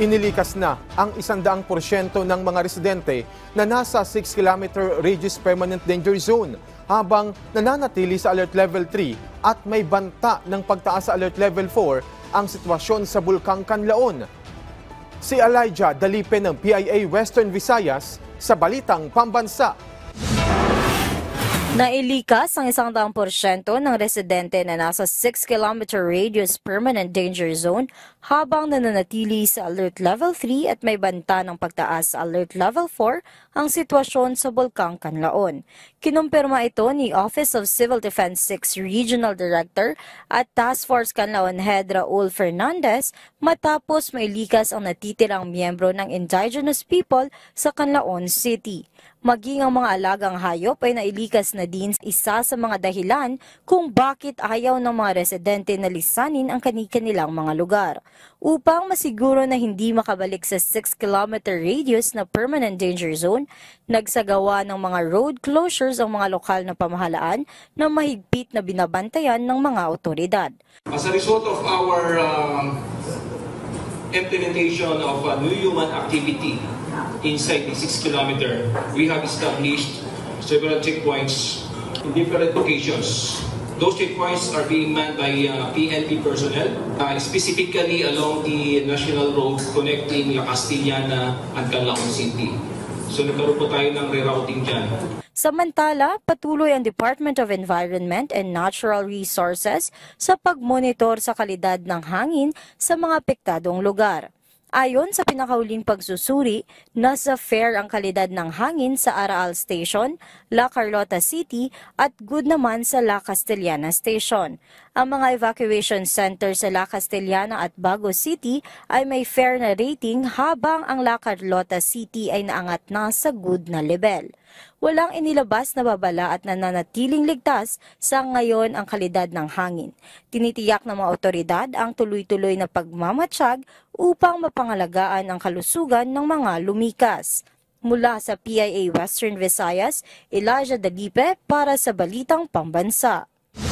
Inilikas na ang 100% ng mga residente na nasa 6-kilometer radius permanent danger zone habang nananatili sa Alert Level 3 at may banta ng pagtaas sa Alert Level 4 ang sitwasyon sa Bulkang Kanlaon. Si Elijah Dalipe ng PIA Western Visayas sa Balitang Pambansa. Nailikas ang 100% ng residente na nasa 6-kilometer radius permanent danger zone habang nananatili sa Alert Level 3 at may banta ng pagtaas sa Alert Level 4 ang sitwasyon sa Bulkang Kanlaon. Kinumpirma ito ni Office of Civil Defense 6 Regional Director at Task Force Kanlaon Head Raul Fernandez matapos mailikas ang natitirang miyembro ng indigenous people sa Kanlaon City. Maging ang mga alagang hayop ay nailikas na din isa sa mga dahilan kung bakit ayaw ng mga residente na lisanin ang kani-kanilang mga lugar. Upang masiguro na hindi makabalik sa 6-kilometer radius na permanent danger zone, nagsagawa ng mga road closures ang mga lokal na pamahalaan na mahigpit na binabantayan ng mga otoridad. As a result of our implementation of new human activity inside the 6-kilometer, we have established several checkpoints in different locations. Those checkpoints are being manned by PNP personnel, specifically along the national road connecting La Castellana and Canlaon City. So nagkaroon po tayo ng rerouting dyan. Samantala, patuloy ang Department of Environment and Natural Resources sa pagmonitor sa kalidad ng hangin sa mga apektadong lugar. Ayon sa pinakahuling pagsusuri, nasa fair ang kalidad ng hangin sa Araal Station, La Carlota City at good naman sa La Castellana Station. Ang mga evacuation center sa La Castellana at Bago City ay may fair na rating habang ang La Carlota City ay naangat na sa good na level. Walang inilabas na babala at nananatiling ligtas sa ngayon ang kalidad ng hangin. Tinitiyak ng mga otoridad ang tuloy-tuloy na pagmamatsyag upang mapangalagaan ang kalusugan ng mga lumikas. Mula sa PIA Western Visayas, Elijah Dalipe para sa Balitang Pambansa.